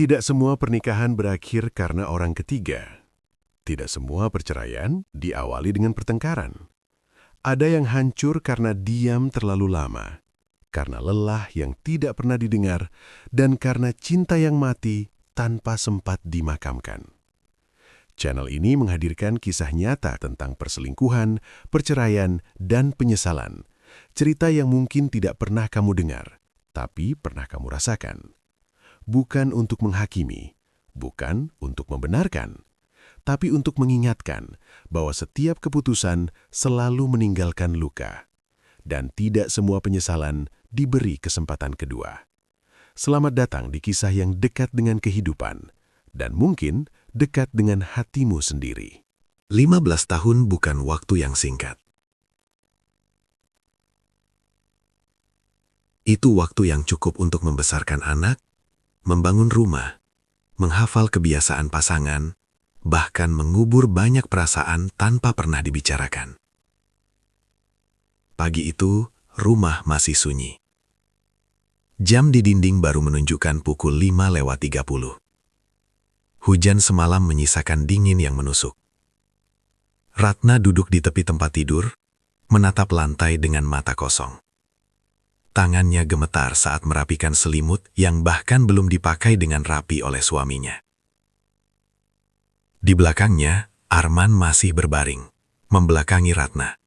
Tidak semua pernikahan berakhir karena orang ketiga. Tidak semua perceraian diawali dengan pertengkaran. Ada yang hancur karena diam terlalu lama, karena lelah yang tidak pernah didengar, dan karena cinta yang mati tanpa sempat dimakamkan. Channel ini menghadirkan kisah nyata tentang perselingkuhan, perceraian, dan penyesalan. Cerita yang mungkin tidak pernah kamu dengar, tapi pernah kamu rasakan. Bukan untuk menghakimi, bukan untuk membenarkan, tapi untuk mengingatkan bahwa setiap keputusan selalu meninggalkan luka. Dan tidak semua penyesalan diberi kesempatan kedua. Selamat datang di kisah yang dekat dengan kehidupan, dan mungkin dekat dengan hatimu sendiri. 15 tahun bukan waktu yang singkat. Itu waktu yang cukup untuk membesarkan anak, membangun rumah, menghafal kebiasaan pasangan, bahkan mengubur banyak perasaan tanpa pernah dibicarakan. Pagi itu, rumah masih sunyi. Jam di dinding baru menunjukkan pukul 5:30. Hujan semalam menyisakan dingin yang menusuk. Ratna duduk di tepi tempat tidur, menatap lantai dengan mata kosong. Tangannya gemetar saat merapikan selimut yang bahkan belum dipakai dengan rapi oleh suaminya. Di belakangnya, Arman masih berbaring, membelakangi Ratna.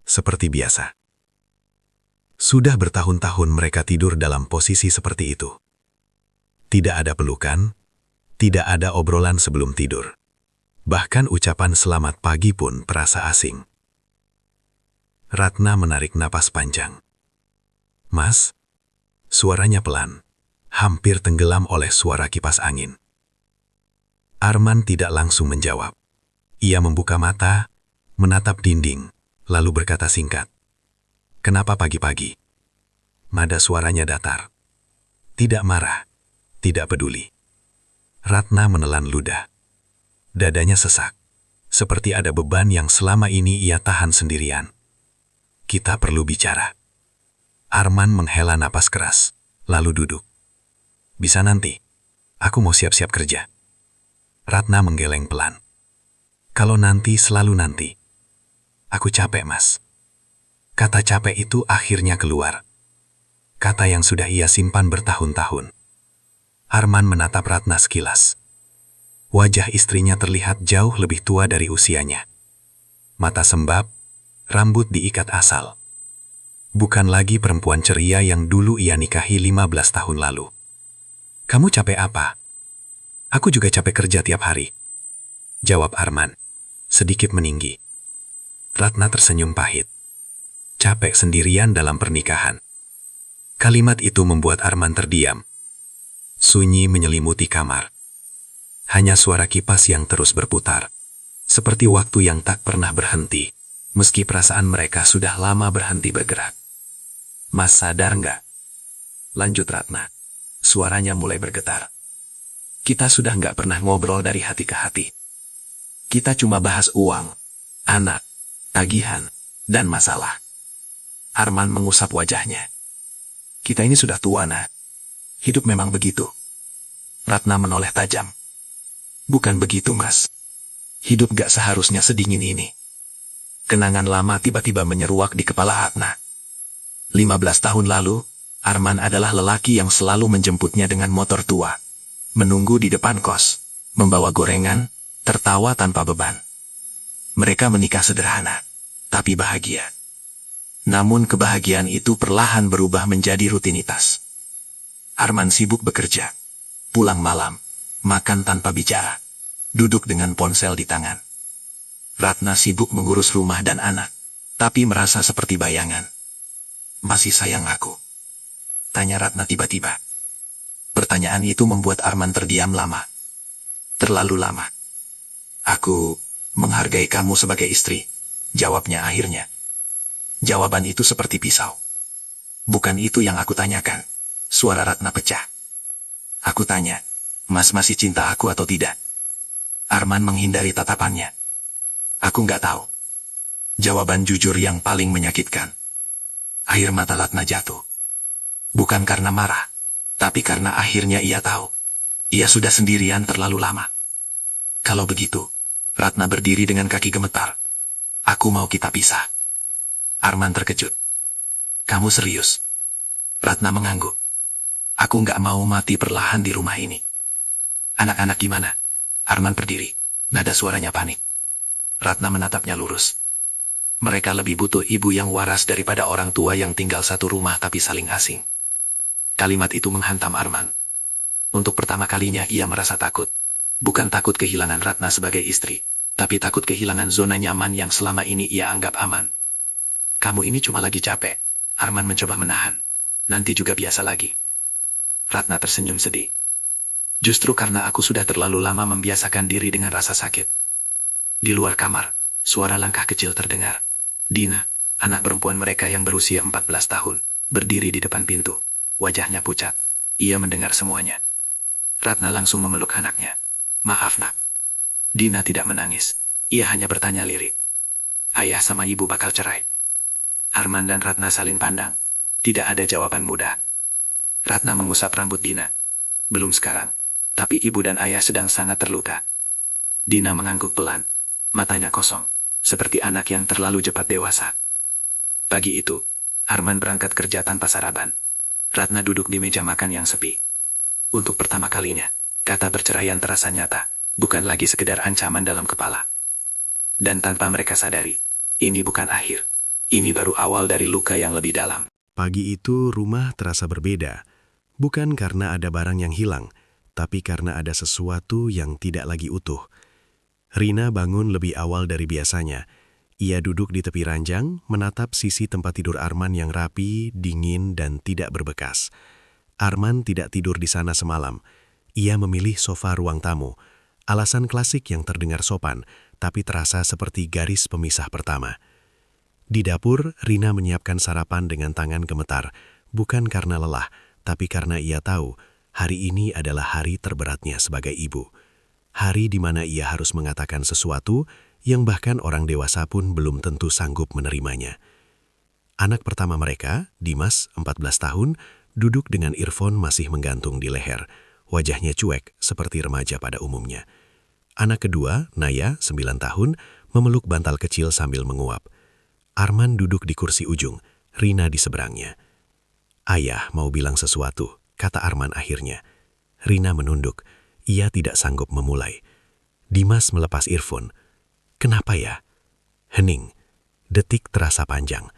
Seperti biasa. Sudah bertahun-tahun mereka tidur dalam posisi seperti itu. Tidak ada pelukan, tidak ada obrolan sebelum tidur. Bahkan ucapan selamat pagi pun terasa asing. Ratna menarik napas panjang. "Mas," suaranya pelan, hampir tenggelam oleh suara kipas angin. Arman tidak langsung menjawab. Ia membuka mata, menatap dinding, lalu berkata singkat, "Kenapa pagi-pagi?" Nada suaranya datar. Tidak marah, tidak peduli. Ratna menelan ludah. Dadanya sesak, seperti ada beban yang selama ini ia tahan sendirian. "Kita perlu bicara." Arman menghela napas keras, lalu duduk. "Bisa nanti, aku mau siap-siap kerja." Ratna menggeleng pelan. "Kalau nanti selalu nanti. Aku capek, Mas." Kata capek itu akhirnya keluar. Kata yang sudah ia simpan bertahun-tahun. Arman menatap Ratna sekilas. Wajah istrinya terlihat jauh lebih tua dari usianya. Mata sembab, rambut diikat asal. Bukan lagi perempuan ceria yang dulu ia nikahi 15 tahun lalu. "Kamu capek apa?" "Aku juga capek kerja tiap hari," jawab Arman, sedikit meninggi. Ratna tersenyum pahit. Capek sendirian dalam pernikahan. Kalimat itu membuat Arman terdiam. Sunyi menyelimuti kamar. Hanya suara kipas yang terus berputar, seperti waktu yang tak pernah berhenti, meski perasaan mereka sudah lama berhenti bergerak. "Mas sadar nggak?" lanjut Ratna. Suaranya mulai bergetar. "Kita sudah nggak pernah ngobrol dari hati ke hati. Kita cuma bahas uang, anak, tagihan, dan masalah." Arman mengusap wajahnya. "Kita ini sudah tua, Nak. Hidup memang begitu." Ratna menoleh tajam. "Bukan begitu, Mas. Hidup gak seharusnya sedingin ini." Kenangan lama tiba-tiba menyeruak di kepala Ratna. 15 tahun lalu, Arman adalah lelaki yang selalu menjemputnya dengan motor tua. Menunggu di depan kos, membawa gorengan, tertawa tanpa beban. Mereka menikah sederhana, tapi bahagia. Namun kebahagiaan itu perlahan berubah menjadi rutinitas. Arman sibuk bekerja, pulang malam, makan tanpa bicara, duduk dengan ponsel di tangan. Ratna sibuk mengurus rumah dan anak, tapi merasa seperti bayangan. "Masih sayang aku?" tanya Ratna tiba-tiba. Pertanyaan itu membuat Arman terdiam lama. Terlalu lama. "Aku menghargai kamu sebagai istri," jawabnya akhirnya. Jawaban itu seperti pisau. "Bukan itu yang aku tanyakan," suara Ratna pecah. "Aku tanya, Mas masih cinta aku atau tidak?" Arman menghindari tatapannya. "Aku nggak tahu." Jawaban jujur yang paling menyakitkan. Air mata Ratna jatuh. Bukan karena marah, tapi karena akhirnya ia tahu. Ia sudah sendirian terlalu lama. Kalau begitu, Ratna berdiri dengan kaki gemetar. Aku mau kita pisah. Arman terkejut. Kamu serius? Ratna mengangguk. Aku nggak mau mati perlahan di rumah ini. Anak-anak gimana? Arman berdiri. Nada suaranya panik. Ratna menatapnya lurus. Mereka lebih butuh ibu yang waras daripada orang tua yang tinggal satu rumah tapi saling asing. Kalimat itu menghantam Arman. Untuk pertama kalinya ia merasa takut. Bukan takut kehilangan Ratna sebagai istri, tapi takut kehilangan zona nyaman yang selama ini ia anggap aman. Kamu ini cuma lagi capek. Arman mencoba menahan. Nanti juga biasa lagi. Ratna tersenyum sedih. Justru karena aku sudah terlalu lama membiasakan diri dengan rasa sakit. Di luar kamar, suara langkah kecil terdengar. Dina, anak perempuan mereka yang berusia 14 tahun, berdiri di depan pintu. Wajahnya pucat. Ia mendengar semuanya. Ratna langsung memeluk anaknya. Maaf nak. Dina tidak menangis. Ia hanya bertanya lirik. Ayah sama ibu bakal cerai. Arman dan Ratna saling pandang. Tidak ada jawaban mudah. Ratna mengusap rambut Dina. Belum sekarang. Tapi ibu dan ayah sedang sangat terluka. Dina mengangguk pelan. Matanya kosong. Seperti anak yang terlalu cepat dewasa. Pagi itu, Arman berangkat kerja tanpa sarapan. Ratna duduk di meja makan yang sepi. Untuk pertama kalinya, kata perceraian terasa nyata, bukan lagi sekedar ancaman dalam kepala. Dan tanpa mereka sadari, ini bukan akhir. Ini baru awal dari luka yang lebih dalam. Pagi itu rumah terasa berbeda. Bukan karena ada barang yang hilang, tapi karena ada sesuatu yang tidak lagi utuh. Rina bangun lebih awal dari biasanya. Ia duduk di tepi ranjang, menatap sisi tempat tidur Arman yang rapi, dingin, dan tidak berbekas. Arman tidak tidur di sana semalam. Ia memilih sofa ruang tamu. Alasan klasik yang terdengar sopan, tapi terasa seperti garis pemisah pertama. Di dapur, Rina menyiapkan sarapan dengan tangan gemetar, bukan karena lelah, tapi karena ia tahu hari ini adalah hari terberatnya sebagai ibu. Hari di mana ia harus mengatakan sesuatu yang bahkan orang dewasa pun belum tentu sanggup menerimanya. Anak pertama mereka, Dimas, 14 tahun, duduk dengan earphone masih menggantung di leher. Wajahnya cuek seperti remaja pada umumnya. Anak kedua, Naya, 9 tahun, memeluk bantal kecil sambil menguap. Arman duduk di kursi ujung, Rina di seberangnya. Ayah mau bilang sesuatu, kata Arman akhirnya. Rina menunduk, ia tidak sanggup memulai. Dimas melepas earphone. Kenapa ya? Hening. Detik terasa panjang.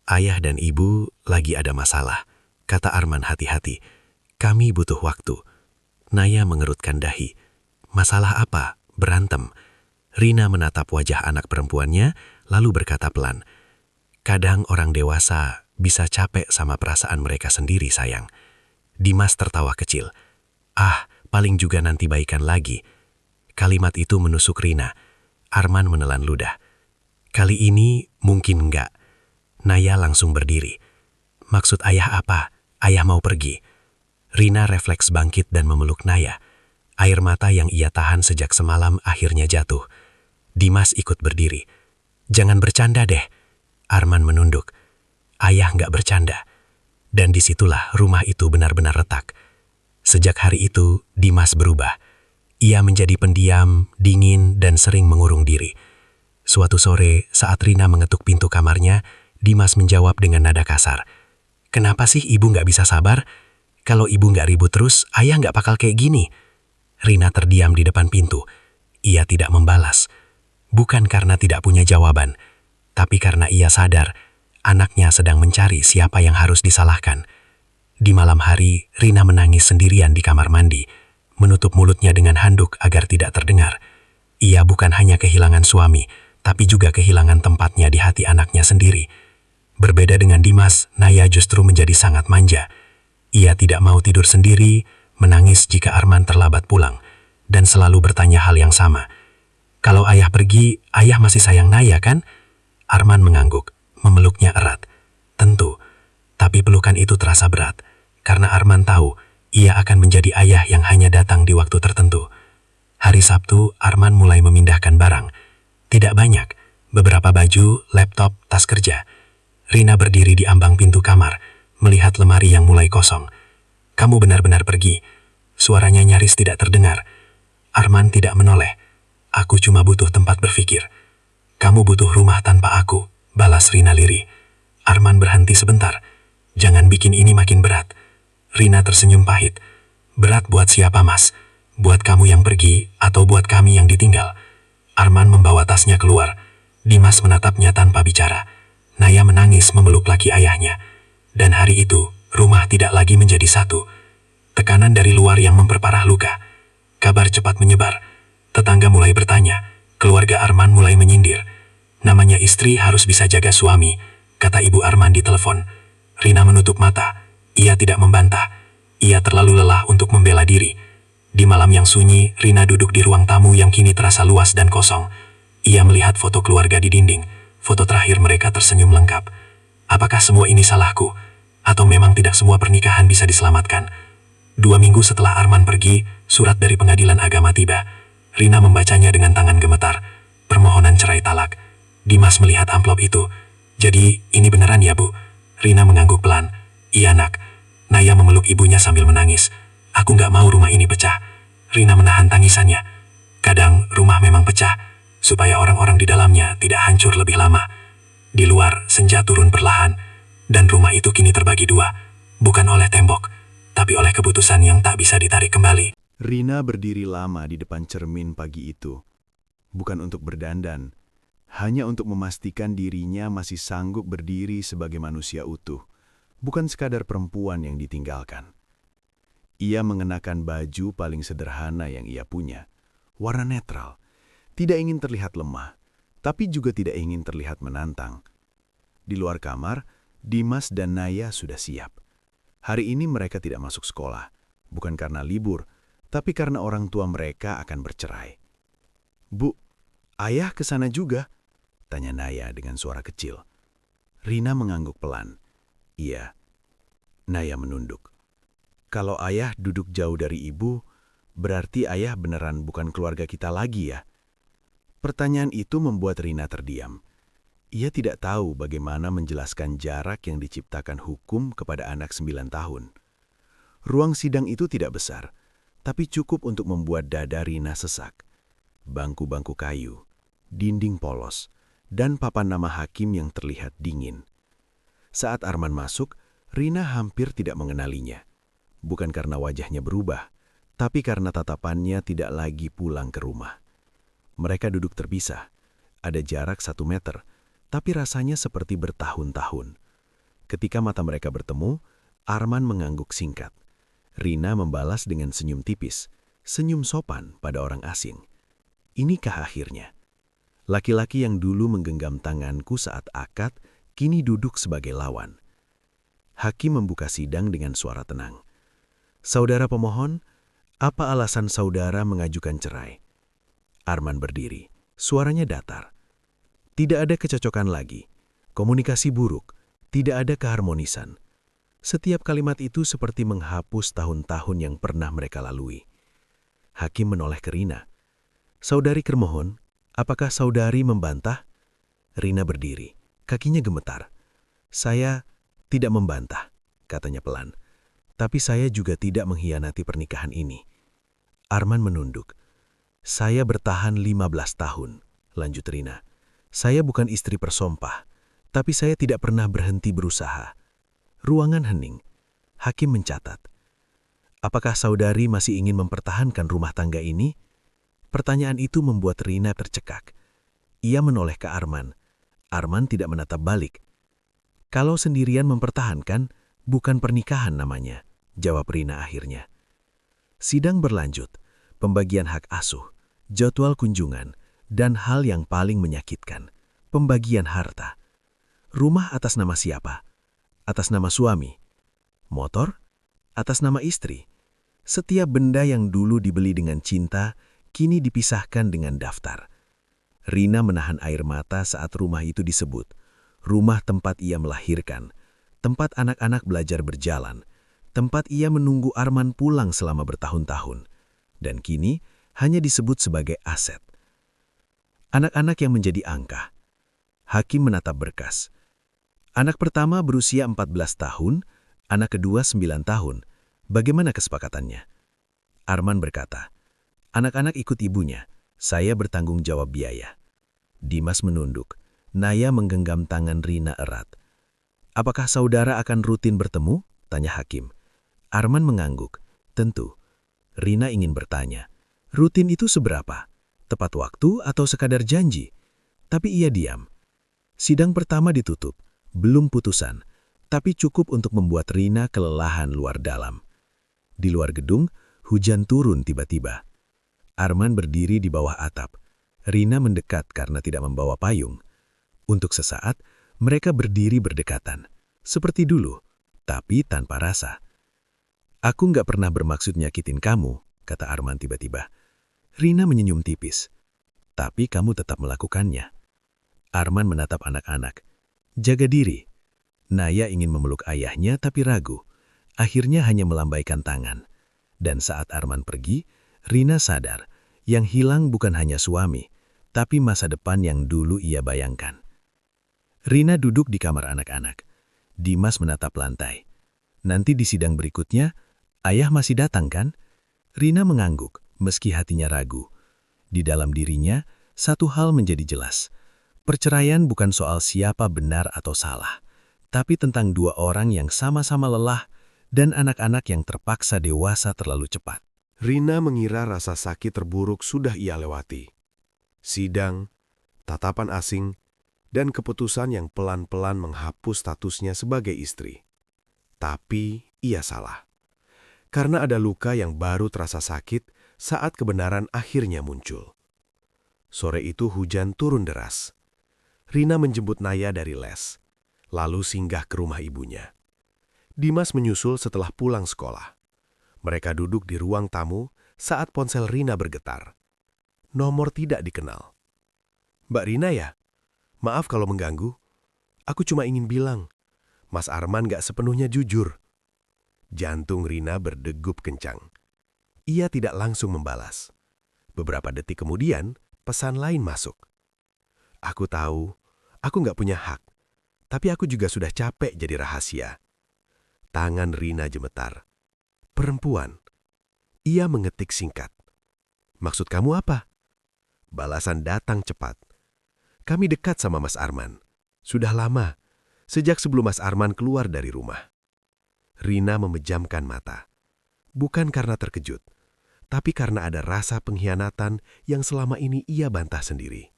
Ayah dan ibu lagi ada masalah, kata Arman hati-hati. Kami butuh waktu. Naya mengerutkan dahi. Masalah apa? Berantem. Rina menatap wajah anak perempuannya, lalu berkata pelan. Kadang orang dewasa bisa capek sama perasaan mereka sendiri, sayang. Dimas tertawa kecil. Ah, paling juga nanti baikan lagi. Kalimat itu menusuk Rina. Arman menelan ludah. Kali ini mungkin enggak. Naya langsung berdiri. Maksud ayah apa? Ayah mau pergi. Rina refleks bangkit dan memeluk Naya. Air mata yang ia tahan sejak semalam akhirnya jatuh. Dimas ikut berdiri. Jangan bercanda deh. Arman menunduk. Ayah nggak bercanda. Dan disitulah rumah itu benar-benar retak. Sejak hari itu, Dimas berubah. Ia menjadi pendiam, dingin, dan sering mengurung diri. Suatu sore, saat Rina mengetuk pintu kamarnya, Dimas menjawab dengan nada kasar. Kenapa sih ibu nggak bisa sabar? Kalau ibu nggak ribut terus, ayah nggak bakal kayak gini. Rina terdiam di depan pintu. Ia tidak membalas. Bukan karena tidak punya jawaban, tapi karena ia sadar anaknya sedang mencari siapa yang harus disalahkan. Di malam hari, Rina menangis sendirian di kamar mandi, menutup mulutnya dengan handuk agar tidak terdengar. Ia bukan hanya kehilangan suami, tapi juga kehilangan tempatnya di hati anaknya sendiri. Berbeda dengan Dimas, Naya justru menjadi sangat manja. Ia tidak mau tidur sendiri, menangis jika Arman terlambat pulang, dan selalu bertanya hal yang sama. Kalau ayah pergi, ayah masih sayang Naya kan? Arman mengangguk, memeluknya erat. Tentu, tapi pelukan itu terasa berat, karena Arman tahu ia akan menjadi ayah yang hanya datang di waktu tertentu. Hari Sabtu, Arman mulai memindahkan barang. Tidak banyak, beberapa baju, laptop, tas kerja. Rina berdiri di ambang pintu kamar, melihat lemari yang mulai kosong. Kamu benar-benar pergi. Suaranya nyaris tidak terdengar. Arman tidak menoleh. Aku cuma butuh tempat berpikir. Kamu butuh rumah tanpa aku, balas Rina lirih. Arman berhenti sebentar. Jangan bikin ini makin berat. Rina tersenyum pahit. Berat buat siapa, Mas? Buat kamu yang pergi atau buat kami yang ditinggal? Arman membawa tasnya keluar. Dimas menatapnya tanpa bicara. Naya menangis memeluk laki ayahnya. Dan hari itu, rumah tidak lagi menjadi satu. Tekanan dari luar yang memperparah luka. Kabar cepat menyebar. Tetangga mulai bertanya. Keluarga Arman mulai menyindir. Namanya istri harus bisa jaga suami, kata ibu Arman di telepon. Rina menutup mata. Ia tidak membantah. Ia terlalu lelah untuk membela diri. Di malam yang sunyi, Rina duduk di ruang tamu yang kini terasa luas dan kosong. Ia melihat foto keluarga di dinding. Foto terakhir mereka tersenyum lengkap. Apakah semua ini salahku? Atau memang tidak semua pernikahan bisa diselamatkan? 2 minggu setelah Arman pergi, surat dari pengadilan agama tiba. Rina membacanya dengan tangan gemetar. Permohonan cerai talak. Dimas melihat amplop itu. Jadi, ini beneran ya, Bu? Rina mengangguk pelan. Iya, Nak. Naya memeluk ibunya sambil menangis. Aku nggak mau rumah ini pecah. Rina menahan tangisannya. Kadang rumah memang pecah, supaya orang-orang di dalamnya tidak hancur lebih lama. Di luar, senja turun perlahan, dan rumah itu kini terbagi 2, bukan oleh tembok, tapi oleh keputusan yang tak bisa ditarik kembali. Rina berdiri lama di depan cermin pagi itu. Bukan untuk berdandan, hanya untuk memastikan dirinya masih sanggup berdiri sebagai manusia utuh. Bukan sekadar perempuan yang ditinggalkan. Ia mengenakan baju paling sederhana yang ia punya, warna netral. Tidak ingin terlihat lemah, tapi juga tidak ingin terlihat menantang. Di luar kamar, Dimas dan Naya sudah siap. Hari ini mereka tidak masuk sekolah, bukan karena libur, tapi karena orang tua mereka akan bercerai. Bu, ayah ke sana juga? Tanya Naya dengan suara kecil. Rina mengangguk pelan. Iya. Naya menunduk. Kalau ayah duduk jauh dari ibu, berarti ayah beneran bukan keluarga kita lagi ya? Pertanyaan itu membuat Rina terdiam. Ia tidak tahu bagaimana menjelaskan jarak yang diciptakan hukum kepada anak 9 tahun. Ruang sidang itu tidak besar, tapi cukup untuk membuat dada Rina sesak. Bangku-bangku kayu, dinding polos, dan papan nama hakim yang terlihat dingin. Saat Arman masuk, Rina hampir tidak mengenalinya. Bukan karena wajahnya berubah, tapi karena tatapannya tidak lagi pulang ke rumah. Mereka duduk terpisah. Ada jarak 1 meter, tapi rasanya seperti bertahun-tahun. Ketika mata mereka bertemu, Arman mengangguk singkat. Rina membalas dengan senyum tipis, senyum sopan pada orang asing. Inikah akhirnya? Laki-laki yang dulu menggenggam tanganku saat akad, kini duduk sebagai lawan. Hakim membuka sidang dengan suara tenang. Saudara pemohon, apa alasan saudara mengajukan cerai? Arman berdiri, suaranya datar. Tidak ada kecocokan lagi, komunikasi buruk, tidak ada keharmonisan. Setiap kalimat itu seperti menghapus tahun-tahun yang pernah mereka lalui. Hakim menoleh ke Rina. Saudari Kermohon, apakah saudari membantah? Rina berdiri, kakinya gemetar. Saya tidak membantah, katanya pelan. Tapi saya juga tidak mengkhianati pernikahan ini. Arman menunduk. Saya bertahan 15 tahun, lanjut Rina. Saya bukan istri persompah, tapi saya tidak pernah berhenti berusaha. Ruangan hening. Hakim mencatat. Apakah saudari masih ingin mempertahankan rumah tangga ini? Pertanyaan itu membuat Rina tercekak. Ia menoleh ke Arman. Arman tidak menatap balik. Kalau sendirian mempertahankan, bukan pernikahan namanya, jawab Rina akhirnya. Sidang berlanjut, pembagian hak asuh, jadwal kunjungan, dan hal yang paling menyakitkan, pembagian harta. Rumah atas nama siapa? Atas nama suami. Motor? Atas nama istri. Setiap benda yang dulu dibeli dengan cinta, kini dipisahkan dengan daftar. Rina menahan air mata saat rumah itu disebut. Rumah tempat ia melahirkan, tempat anak-anak belajar berjalan, tempat ia menunggu Arman pulang selama bertahun-tahun, dan kini hanya disebut sebagai aset. Anak-anak yang menjadi angka. Hakim menatap berkas. Anak pertama berusia 14 tahun, anak kedua 9 tahun. Bagaimana kesepakatannya? Arman berkata, "Anak-anak ikut ibunya, saya bertanggung jawab biaya." Dimas menunduk. Naya menggenggam tangan Rina erat. "Apakah saudara akan rutin bertemu?" tanya Hakim. Arman mengangguk. "Tentu." Rina ingin bertanya, "Rutin itu seberapa? Tepat waktu atau sekadar janji?" Tapi ia diam. Sidang pertama ditutup, belum putusan, tapi cukup untuk membuat Rina kelelahan luar dalam. Di luar gedung, hujan turun tiba-tiba. Arman berdiri di bawah atap. Rina mendekat karena tidak membawa payung. Untuk sesaat, mereka berdiri berdekatan. Seperti dulu, tapi tanpa rasa. "Aku nggak pernah bermaksud nyakitin kamu," kata Arman tiba-tiba. Rina menyenyum tipis. "Tapi kamu tetap melakukannya." Arman menatap anak-anak. "Jaga diri." Naya ingin memeluk ayahnya tapi ragu. Akhirnya hanya melambaikan tangan. Dan saat Arman pergi, Rina sadar, yang hilang bukan hanya suami, tapi masa depan yang dulu ia bayangkan. Rina duduk di kamar anak-anak. Dimas menatap lantai. "Nanti di sidang berikutnya, ayah masih datang kan?" Rina mengangguk, meski hatinya ragu. Di dalam dirinya, satu hal menjadi jelas. Perceraian bukan soal siapa benar atau salah, tapi tentang dua orang yang sama-sama lelah dan anak-anak yang terpaksa dewasa terlalu cepat. Rina mengira rasa sakit terburuk sudah ia lewati. Sidang, tatapan asing, dan keputusan yang pelan-pelan menghapus statusnya sebagai istri. Tapi ia salah. Karena ada luka yang baru terasa sakit saat kebenaran akhirnya muncul. Sore itu hujan turun deras. Rina menjemput Naya dari les, lalu singgah ke rumah ibunya. Dimas menyusul setelah pulang sekolah. Mereka duduk di ruang tamu saat ponsel Rina bergetar. Nomor tidak dikenal. "Mbak Rina ya? Maaf kalau mengganggu. Aku cuma ingin bilang, Mas Arman gak sepenuhnya jujur." Jantung Rina berdegup kencang. Ia tidak langsung membalas. Beberapa detik kemudian, pesan lain masuk. "Aku tahu, aku gak punya hak, tapi aku juga sudah capek jadi rahasia." Tangan Rina gemetar. "Perempuan." Ia mengetik singkat. "Maksud kamu apa?" Balasan datang cepat. "Kami dekat sama Mas Arman. Sudah lama, sejak sebelum Mas Arman keluar dari rumah." Rina memejamkan mata. Bukan karena terkejut, tapi karena ada rasa pengkhianatan yang selama ini ia bantah sendiri.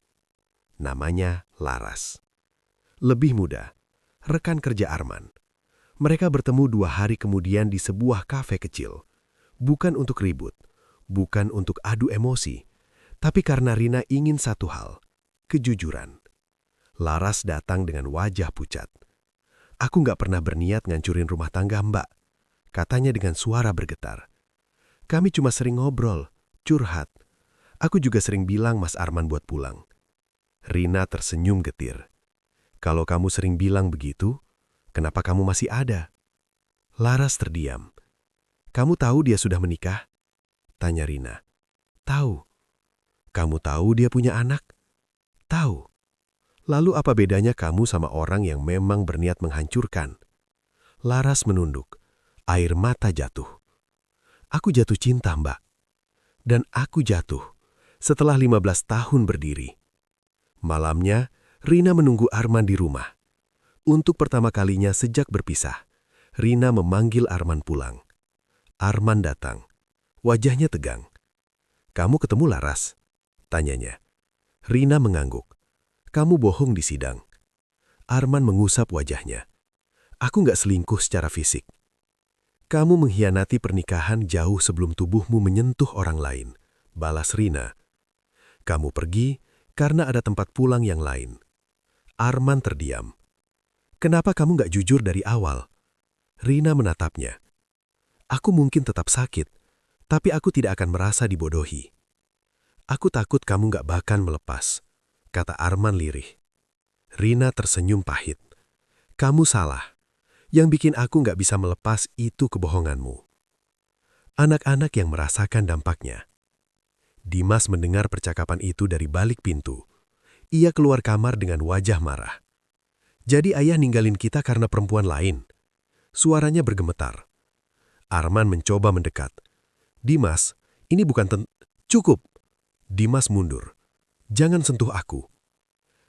Namanya Laras. Lebih muda, rekan kerja Arman. Mereka bertemu 2 hari kemudian di sebuah kafe kecil. Bukan untuk ribut, bukan untuk adu emosi, tapi karena Rina ingin satu hal, kejujuran. Laras datang dengan wajah pucat. "Aku nggak pernah berniat ngancurin rumah tangga Mbak," katanya dengan suara bergetar. "Kami cuma sering ngobrol, curhat. Aku juga sering bilang Mas Arman buat pulang." Rina tersenyum getir. "Kalau kamu sering bilang begitu, kenapa kamu masih ada?" Laras terdiam. "Kamu tahu dia sudah menikah?" tanya Rina. "Tahu." "Kamu tahu dia punya anak?" "Tahu." "Lalu apa bedanya kamu sama orang yang memang berniat menghancurkan?" Laras menunduk. Air mata jatuh. "Aku jatuh cinta, Mbak. Dan aku jatuh setelah 15 tahun berdiri." Malamnya, Rina menunggu Arman di rumah. Untuk pertama kalinya sejak berpisah, Rina memanggil Arman pulang. Arman datang. Wajahnya tegang. "Kamu ketemu Laras?" tanyanya. Rina mengangguk. "Kamu bohong di sidang." Arman mengusap wajahnya. "Aku nggak selingkuh secara fisik." "Kamu mengkhianati pernikahan jauh sebelum tubuhmu menyentuh orang lain," balas Rina. "Kamu pergi karena ada tempat pulang yang lain." Arman terdiam. "Kenapa kamu nggak jujur dari awal?" Rina menatapnya. "Aku mungkin tetap sakit, tapi aku tidak akan merasa dibodohi." "Aku takut kamu nggak bahkan melepas," kata Arman lirih. Rina tersenyum pahit. "Kamu salah. Yang bikin aku nggak bisa melepas itu kebohonganmu." Anak-anak yang merasakan dampaknya. Dimas mendengar percakapan itu dari balik pintu. Ia keluar kamar dengan wajah marah. "Jadi ayah ninggalin kita karena perempuan lain?" Suaranya bergemetar. Arman mencoba mendekat. "Dimas, Ini bukan. Cukup. Dimas mundur. Jangan sentuh aku.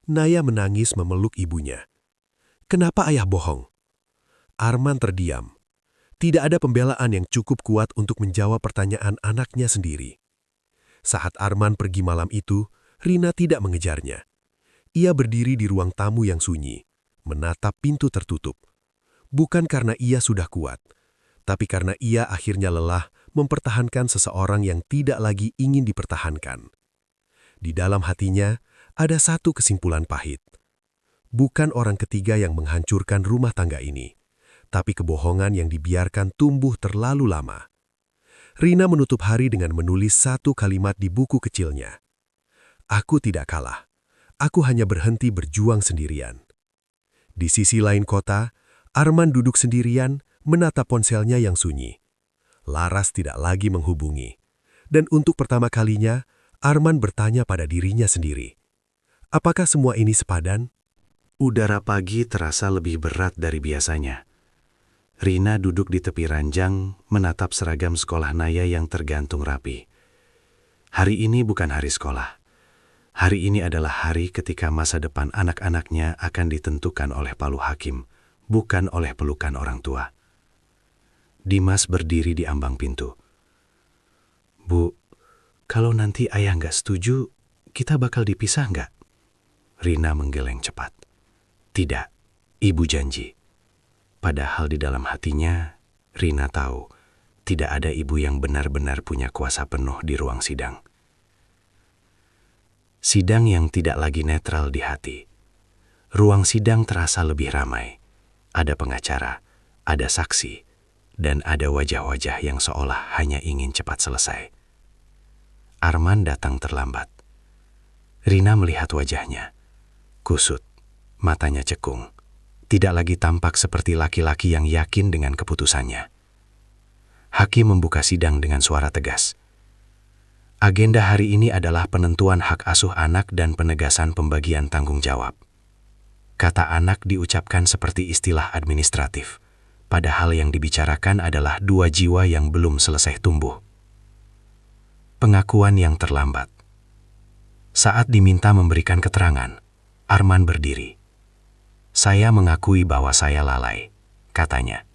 Naya menangis memeluk ibunya. Kenapa ayah bohong? Arman terdiam. Tidak ada pembelaan yang cukup kuat untuk menjawab pertanyaan anaknya sendiri. Saat Arman pergi malam itu, Rina tidak mengejarnya. Ia berdiri di ruang tamu yang sunyi, menatap pintu tertutup. Bukan karena ia sudah kuat, tapi karena ia akhirnya lelah mempertahankan seseorang yang tidak lagi ingin dipertahankan. Di dalam hatinya, ada satu kesimpulan pahit. Bukan orang ketiga yang menghancurkan rumah tangga ini, tapi kebohongan yang dibiarkan tumbuh terlalu lama. Rina menutup hari dengan menulis satu kalimat di buku kecilnya. Aku tidak kalah. Aku hanya berhenti berjuang sendirian. Di sisi lain kota, Arman duduk sendirian menatap ponselnya yang sunyi. Laras tidak lagi menghubungi. Dan untuk pertama kalinya, Arman bertanya pada dirinya sendiri. Apakah semua ini sepadan? Udara pagi terasa lebih berat dari biasanya. Rina duduk di tepi ranjang menatap seragam sekolah Naya yang tergantung rapi. Hari ini bukan hari sekolah. Hari ini adalah hari ketika masa depan anak-anaknya akan ditentukan oleh palu hakim, bukan oleh pelukan orang tua. Dimas berdiri di ambang pintu. Bu, kalau nanti ayah nggak setuju, kita bakal dipisah nggak? Rina menggeleng cepat. Tidak, ibu janji. Padahal di dalam hatinya, Rina tahu tidak ada ibu yang benar-benar punya kuasa penuh di ruang sidang. Sidang yang tidak lagi netral di hati. Ruang sidang terasa lebih ramai. Ada pengacara, ada saksi, dan ada wajah-wajah yang seolah hanya ingin cepat selesai. Arman datang terlambat. Rina melihat wajahnya. Kusut, matanya cekung. Tidak lagi tampak seperti laki-laki yang yakin dengan keputusannya. Hakim membuka sidang dengan suara tegas. Agenda hari ini adalah penentuan hak asuh anak dan penegasan pembagian tanggung jawab. Kata anak diucapkan seperti istilah administratif, padahal yang dibicarakan adalah dua jiwa yang belum selesai tumbuh. Pengakuan yang terlambat. Saat diminta memberikan keterangan, Arman berdiri. Saya mengakui bahwa saya lalai, katanya.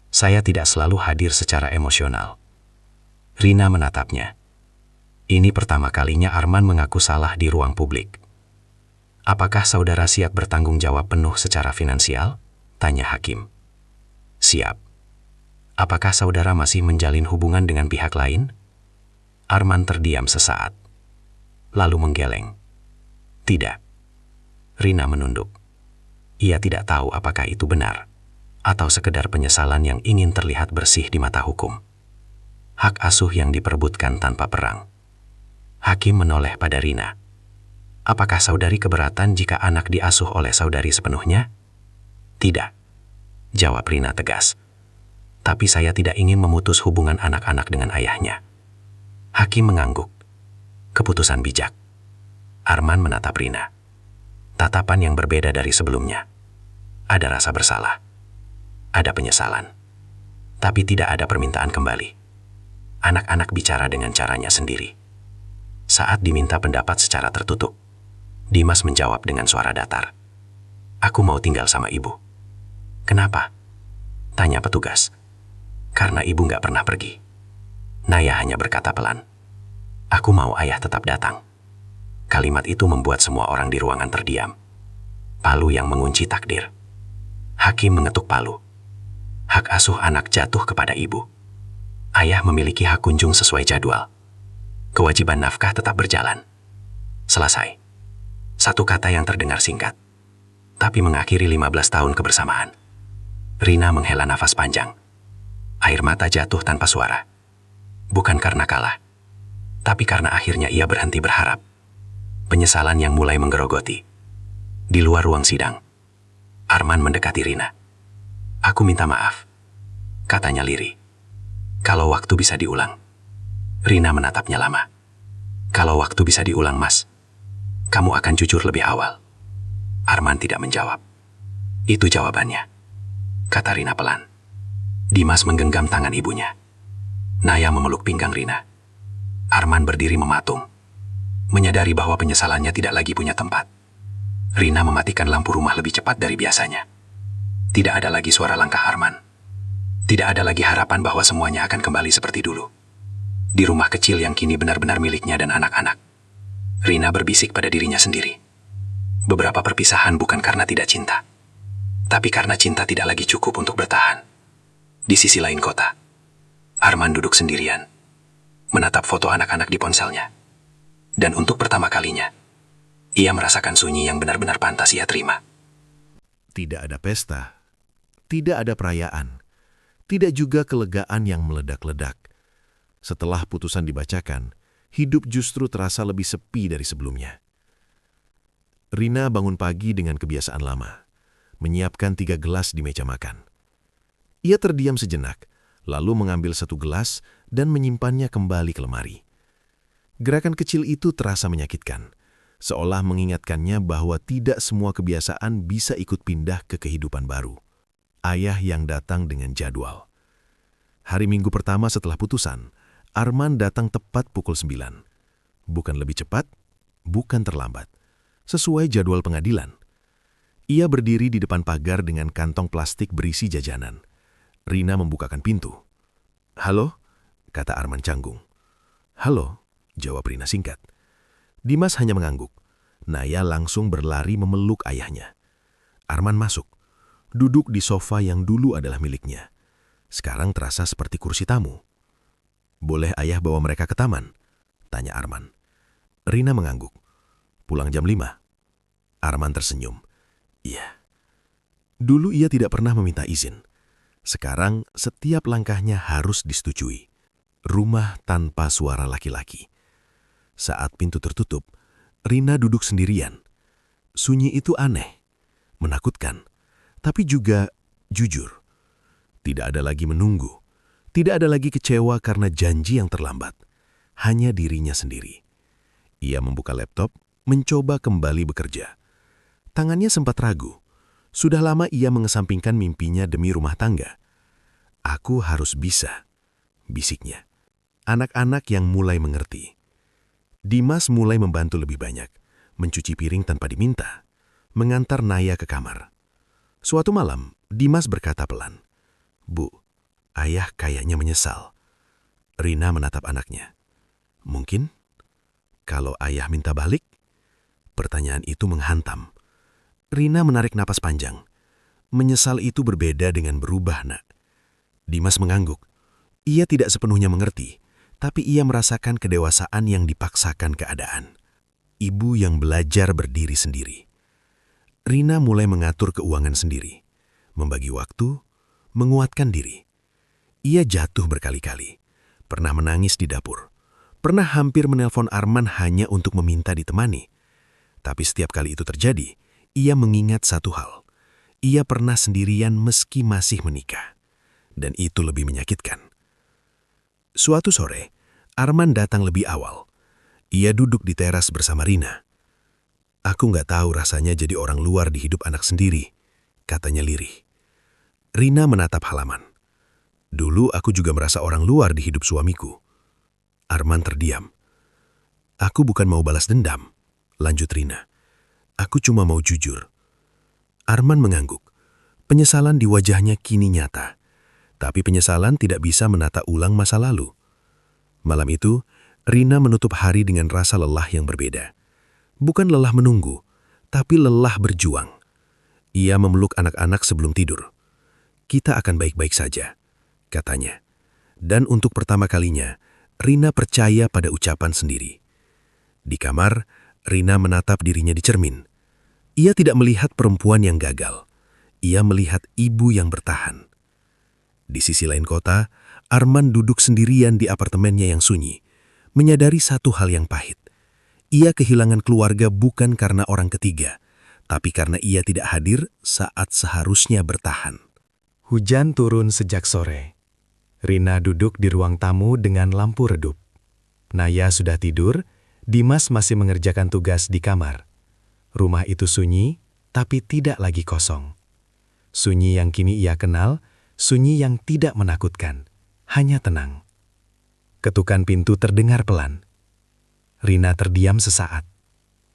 Saya tidak selalu hadir secara emosional. Rina menatapnya. Ini pertama kalinya Arman mengaku salah di ruang publik. Apakah saudara siap bertanggung jawab penuh secara finansial? Tanya hakim. Siap. Apakah saudara masih menjalin hubungan dengan pihak lain? Arman terdiam sesaat, lalu menggeleng. Tidak. Rina menunduk. Ia tidak tahu apakah itu benar, atau sekedar penyesalan yang ingin terlihat bersih di mata hukum. Hak asuh yang diperebutkan tanpa perang. Hakim menoleh pada Rina. Apakah saudari keberatan jika anak diasuh oleh saudari sepenuhnya? Tidak. Jawab Rina tegas. Tapi saya tidak ingin memutus hubungan anak-anak dengan ayahnya. Hakim mengangguk. Keputusan bijak. Arman menatap Rina. Tatapan yang berbeda dari sebelumnya. Ada rasa bersalah. Ada penyesalan. Tapi tidak ada permintaan kembali. Anak-anak bicara dengan caranya sendiri. Saat diminta pendapat secara tertutup, Dimas menjawab dengan suara datar. Aku mau tinggal sama ibu. Kenapa? Tanya petugas. Karena ibu nggak pernah pergi. Naya hanya berkata pelan. Aku mau ayah tetap datang. Kalimat itu membuat semua orang di ruangan terdiam. Palu yang mengunci takdir. Hakim mengetuk palu. Hak asuh anak jatuh kepada ibu. Ayah memiliki hak kunjung sesuai jadwal. Kewajiban nafkah tetap berjalan. Selesai. Satu kata yang terdengar singkat, tapi mengakhiri 15 tahun kebersamaan. Rina menghela nafas panjang. Air mata jatuh tanpa suara. Bukan karena kalah, tapi karena akhirnya ia berhenti berharap. Penyesalan yang mulai menggerogoti. Di luar ruang sidang, Arman mendekati Rina. Aku minta maaf, katanya lirih. Kalau waktu bisa diulang. Rina menatapnya lama. Kalau waktu bisa diulang, Mas, kamu akan jujur lebih awal. Arman tidak menjawab. Itu jawabannya, kata Rina pelan. Dimas menggenggam tangan ibunya. Naya memeluk pinggang Rina. Arman berdiri mematung, menyadari bahwa penyesalannya tidak lagi punya tempat. Rina mematikan lampu rumah lebih cepat dari biasanya. Tidak ada lagi suara langkah Arman. Tidak ada lagi harapan bahwa semuanya akan kembali seperti dulu. Di rumah kecil yang kini benar-benar miliknya dan anak-anak, Rina berbisik pada dirinya sendiri. Beberapa perpisahan bukan karena tidak cinta, tapi karena cinta tidak lagi cukup untuk bertahan. Di sisi lain kota, Arman duduk sendirian, menatap foto anak-anak di ponselnya. Dan untuk pertama kalinya, ia merasakan sunyi yang benar-benar pantas ia terima. Tidak ada pesta, tidak ada perayaan, tidak juga kelegaan yang meledak-ledak. Setelah putusan dibacakan, hidup justru terasa lebih sepi dari sebelumnya. Rina bangun pagi dengan kebiasaan lama, menyiapkan 3 gelas di meja makan. Ia terdiam sejenak, lalu mengambil 1 gelas dan menyimpannya kembali ke lemari. Gerakan kecil itu terasa menyakitkan, seolah mengingatkannya bahwa tidak semua kebiasaan bisa ikut pindah ke kehidupan baru. Ayah yang datang dengan jadwal. Hari Minggu pertama setelah putusan, Arman datang tepat pukul 9. Bukan lebih cepat, bukan terlambat. Sesuai jadwal pengadilan. Ia berdiri di depan pagar dengan kantong plastik berisi jajanan. Rina membukakan pintu. "Halo?" kata Arman canggung. "Halo," jawab Rina singkat. Dimas hanya mengangguk. Naya langsung berlari memeluk ayahnya. Arman masuk, duduk di sofa yang dulu adalah miliknya. Sekarang terasa seperti kursi tamu. "Boleh ayah bawa mereka ke taman?" tanya Arman. Rina mengangguk. "Pulang jam 5. Arman tersenyum. "Iya." Dulu ia tidak pernah meminta izin. Sekarang setiap langkahnya harus disetujui. Rumah tanpa suara laki-laki. Saat pintu tertutup, Rina duduk sendirian. Sunyi itu aneh, menakutkan, tapi juga jujur. Tidak ada lagi menunggu. Tidak ada lagi kecewa karena janji yang terlambat. Hanya dirinya sendiri. Ia membuka laptop, mencoba kembali bekerja. Tangannya sempat ragu. Sudah lama ia mengesampingkan mimpinya demi rumah tangga. "Aku harus bisa," bisiknya. Anak-anak yang mulai mengerti. Dimas mulai membantu lebih banyak, mencuci piring tanpa diminta, mengantar Naya ke kamar. Suatu malam, Dimas berkata pelan, "Bu, ayah kayaknya menyesal." Rina menatap anaknya. "Mungkin? Kalau ayah minta balik?" Pertanyaan itu menghantam. Rina menarik napas panjang. Menyesal itu berbeda dengan berubah, nak. Dimas mengangguk. Ia tidak sepenuhnya mengerti, tapi ia merasakan kedewasaan yang dipaksakan keadaan. Ibu yang belajar berdiri sendiri. Rina mulai mengatur keuangan sendiri, membagi waktu, menguatkan diri. Ia jatuh berkali-kali, pernah menangis di dapur, pernah hampir menelpon Arman hanya untuk meminta ditemani. Tapi setiap kali itu terjadi, ia mengingat satu hal. Ia pernah sendirian meski masih menikah. Dan itu lebih menyakitkan. Suatu sore, Arman datang lebih awal. Ia duduk di teras bersama Rina. "Aku nggak tahu rasanya jadi orang luar di hidup anak sendiri," katanya lirih. Rina menatap halaman. "Dulu aku juga merasa orang luar di hidup suamiku." Arman terdiam. "Aku bukan mau balas dendam," lanjut Rina. "Aku cuma mau jujur." Arman mengangguk. Penyesalan di wajahnya kini nyata. Tapi penyesalan tidak bisa menata ulang masa lalu. Malam itu, Rina menutup hari dengan rasa lelah yang berbeda. Bukan lelah menunggu, tapi lelah berjuang. Ia memeluk anak-anak sebelum tidur. "Kita akan baik-baik saja," katanya. Dan untuk pertama kalinya, Rina percaya pada ucapan sendiri. Di kamar, Rina menatap dirinya di cermin. Ia tidak melihat perempuan yang gagal. Ia melihat ibu yang bertahan. Di sisi lain kota, Arman duduk sendirian di apartemennya yang sunyi, menyadari satu hal yang pahit. Ia kehilangan keluarga bukan karena orang ketiga, tapi karena ia tidak hadir saat seharusnya bertahan. Hujan turun sejak sore. Rina duduk di ruang tamu dengan lampu redup. Naya sudah tidur, Dimas masih mengerjakan tugas di kamar. Rumah itu sunyi, tapi tidak lagi kosong. Sunyi yang kini ia kenal, sunyi yang tidak menakutkan, hanya tenang. Ketukan pintu terdengar pelan. Rina terdiam sesaat.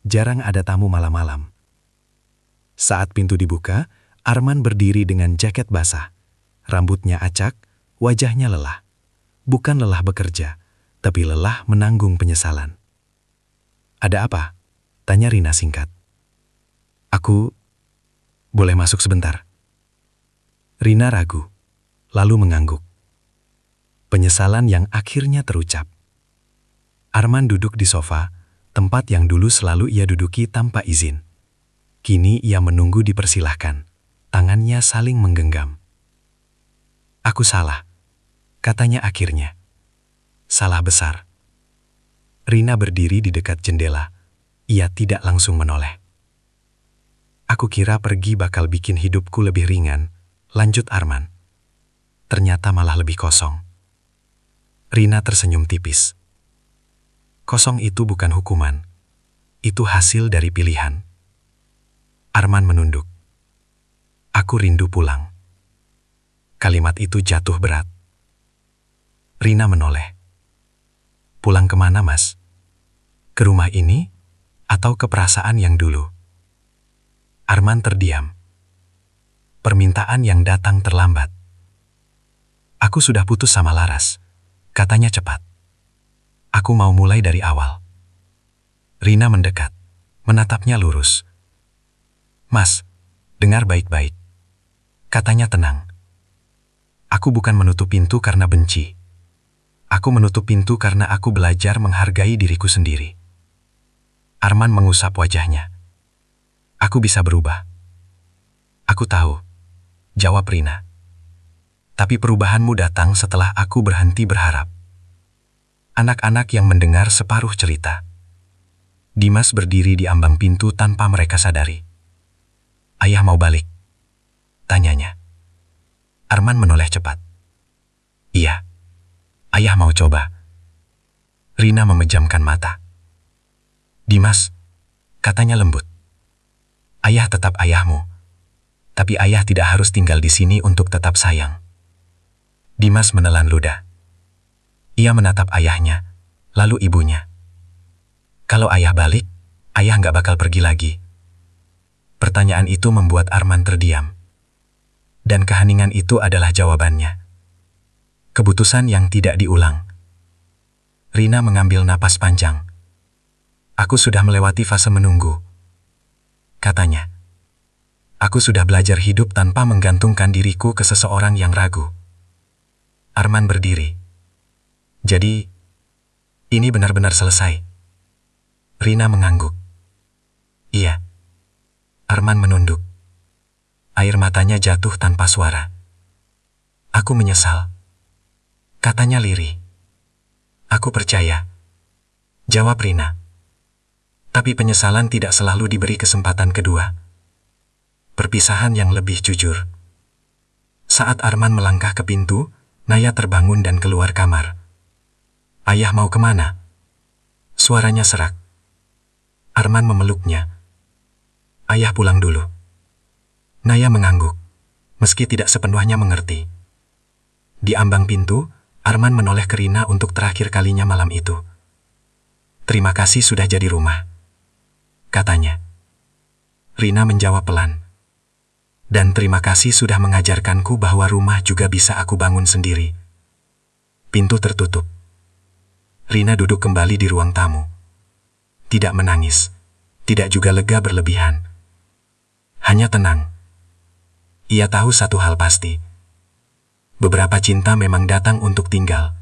Jarang ada tamu malam-malam. Saat pintu dibuka, Arman berdiri dengan jaket basah. Rambutnya acak, wajahnya lelah. Bukan lelah bekerja, tapi lelah menanggung penyesalan. "Ada apa?" tanya Rina singkat. "Aku boleh masuk sebentar?" Rina ragu, lalu mengangguk. Penyesalan yang akhirnya terucap. Arman duduk di sofa, tempat yang dulu selalu ia duduki tanpa izin. Kini ia menunggu dipersilahkan. Tangannya saling menggenggam. "Aku salah," katanya akhirnya. "Salah besar." Rina berdiri di dekat jendela. Ia tidak langsung menoleh. "Aku kira pergi bakal bikin hidupku lebih ringan," lanjut Arman. "Ternyata malah lebih kosong." Rina tersenyum tipis. "Kosong itu bukan hukuman. Itu hasil dari pilihan." Arman menunduk. "Aku rindu pulang." Kalimat itu jatuh berat. Rina menoleh. "Pulang kemana, Mas? Ke rumah ini atau ke perasaan yang dulu?" Arman terdiam. Permintaan yang datang terlambat. "Aku sudah putus sama Laras," katanya cepat. "Aku mau mulai dari awal." Rina mendekat, menatapnya lurus. "Mas, dengar baik-baik," katanya tenang. "Aku bukan menutup pintu karena benci. Aku menutup pintu karena aku belajar menghargai diriku sendiri." Arman mengusap wajahnya. "Aku bisa berubah." "Aku tahu," jawab Rina. "Tapi perubahanmu datang setelah aku berhenti berharap." Anak-anak yang mendengar separuh cerita. Dimas berdiri di ambang pintu tanpa mereka sadari. "Ayah mau balik?" tanyanya. Arman menoleh cepat. "Iya, ayah mau coba." Rina memejamkan mata. "Dimas," katanya lembut. "Ayah tetap ayahmu, tapi ayah tidak harus tinggal di sini untuk tetap sayang." Dimas menelan ludah. Ia menatap ayahnya, lalu ibunya. "Kalau ayah balik, ayah nggak bakal pergi lagi." Pertanyaan itu membuat Arman terdiam. Dan keheningan itu adalah jawabannya. Keputusan yang tidak diulang. Rina mengambil napas panjang. "Aku sudah melewati fase menunggu," katanya. "Aku sudah belajar hidup tanpa menggantungkan diriku ke seseorang yang ragu." Arman berdiri. "Jadi, ini benar-benar selesai?" Rina mengangguk. "Iya." Arman menunduk. Air matanya jatuh tanpa suara. "Aku menyesal," katanya lirih. "Aku percaya," jawab Rina. "Tapi penyesalan tidak selalu diberi kesempatan kedua." Perpisahan yang lebih jujur. Saat Arman melangkah ke pintu, Naya terbangun dan keluar kamar. "Ayah mau kemana?" Suaranya serak. Arman memeluknya. "Ayah pulang dulu." Naya mengangguk, meski tidak sepenuhnya mengerti. Di ambang pintu, Arman menoleh ke Rina untuk terakhir kalinya malam itu. "Terima kasih sudah jadi rumah," katanya. Rina menjawab pelan. "Dan terima kasih sudah mengajarkanku bahwa rumah juga bisa aku bangun sendiri." Pintu tertutup. Rina duduk kembali di ruang tamu. Tidak menangis, tidak juga lega berlebihan. Hanya tenang. Ia tahu satu hal pasti. Beberapa cinta memang datang untuk tinggal.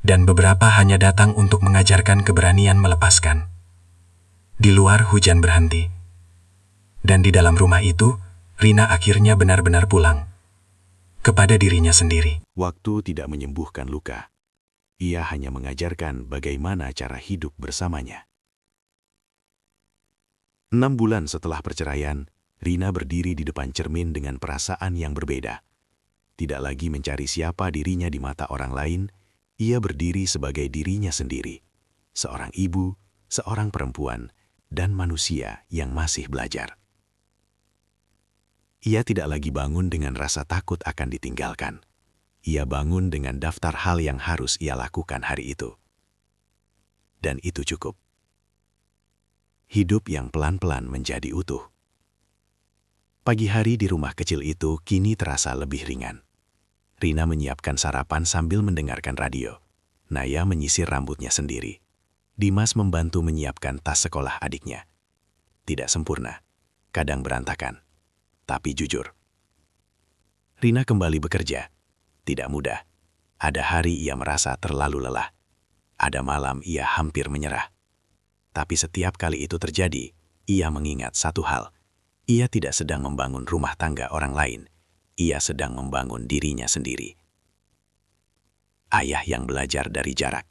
Dan beberapa hanya datang untuk mengajarkan keberanian melepaskan. Di luar hujan berhenti. Dan di dalam rumah itu, Rina akhirnya benar-benar pulang. Kepada dirinya sendiri. Waktu tidak menyembuhkan luka. Ia hanya mengajarkan bagaimana cara hidup bersamanya. 6 bulan setelah perceraian, Rina berdiri di depan cermin dengan perasaan yang berbeda. Tidak lagi mencari siapa dirinya di mata orang lain, ia berdiri sebagai dirinya sendiri. Seorang ibu, seorang perempuan, dan manusia yang masih belajar. Ia tidak lagi bangun dengan rasa takut akan ditinggalkan. ia bangun dengan daftar hal yang harus ia lakukan hari itu. Dan itu cukup. Hidup yang pelan-pelan menjadi utuh. Pagi hari di rumah kecil itu kini terasa lebih ringan. Rina menyiapkan sarapan sambil mendengarkan radio. Naya menyisir rambutnya sendiri. Dimas membantu menyiapkan tas sekolah adiknya. Tidak sempurna, kadang berantakan, tapi jujur. Rina kembali bekerja. Tidak mudah. Ada hari ia merasa terlalu lelah. Ada malam ia hampir menyerah. Tapi setiap kali itu terjadi, ia mengingat satu hal. Ia tidak sedang membangun rumah tangga orang lain. Ia sedang membangun dirinya sendiri. Ayah yang belajar dari jarak.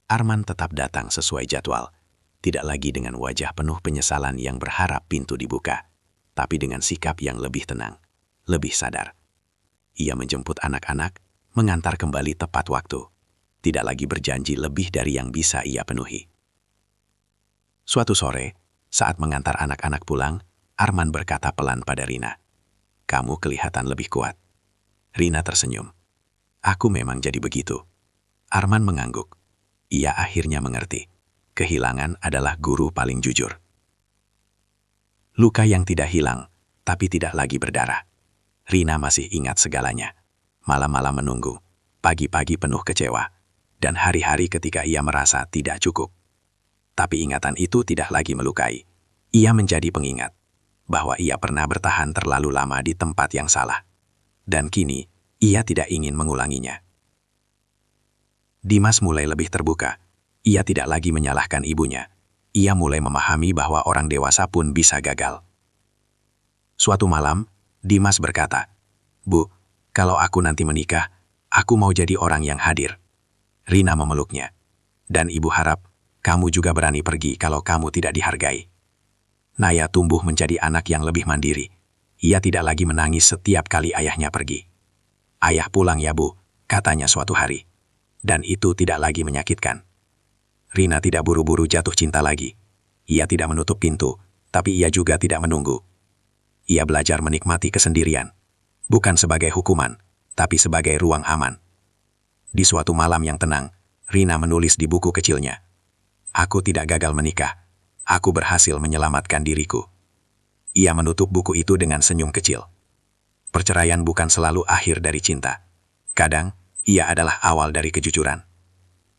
Arman tetap datang sesuai jadwal. Tidak lagi dengan wajah penuh penyesalan yang berharap pintu dibuka, tapi dengan sikap yang lebih tenang, lebih sadar. Ia menjemput anak-anak, mengantar kembali tepat waktu. Tidak lagi berjanji lebih dari yang bisa ia penuhi. Suatu sore, saat mengantar anak-anak pulang, Arman berkata pelan pada Rina, "Kamu kelihatan lebih kuat." Rina tersenyum. "Aku memang jadi begitu." Arman mengangguk. Ia akhirnya mengerti. Kehilangan adalah guru paling jujur. Luka yang tidak hilang, tapi tidak lagi berdarah. Rina masih ingat segalanya. Malam-malam menunggu, pagi-pagi penuh kecewa, dan hari-hari ketika ia merasa tidak cukup. Tapi ingatan itu tidak lagi melukai. Ia menjadi pengingat bahwa ia pernah bertahan terlalu lama di tempat yang salah. Dan kini, ia tidak ingin mengulanginya. Dimas mulai lebih terbuka. Ia tidak lagi menyalahkan ibunya. Ia mulai memahami bahwa orang dewasa pun bisa gagal. Suatu malam, Dimas berkata, "Bu, kalau aku nanti menikah, aku mau jadi orang yang hadir." Rina memeluknya. "Dan ibu harap kamu juga berani pergi kalau kamu tidak dihargai." Naya tumbuh menjadi anak yang lebih mandiri. Ia tidak lagi menangis setiap kali ayahnya pergi. "Ayah pulang ya, Bu," katanya suatu hari. Dan itu tidak lagi menyakitkan. Rina tidak buru-buru jatuh cinta lagi. Ia tidak menutup pintu, tapi ia juga tidak menunggu. Ia belajar menikmati kesendirian, bukan sebagai hukuman, tapi sebagai ruang aman. Di suatu malam yang tenang, Rina menulis di buku kecilnya, "Aku tidak gagal menikah, aku berhasil menyelamatkan diriku." Ia menutup buku itu dengan senyum kecil. Perceraian bukan selalu akhir dari cinta. Kadang, ia adalah awal dari kejujuran.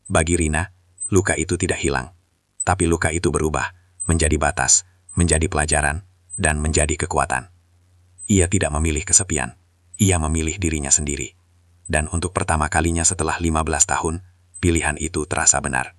Bagi Rina, luka itu tidak hilang, tapi luka itu berubah, menjadi batas, menjadi pelajaran, dan menjadi kekuatan. Ia tidak memilih kesepian, ia memilih dirinya sendiri. Dan untuk pertama kalinya setelah 15 tahun, pilihan itu terasa benar.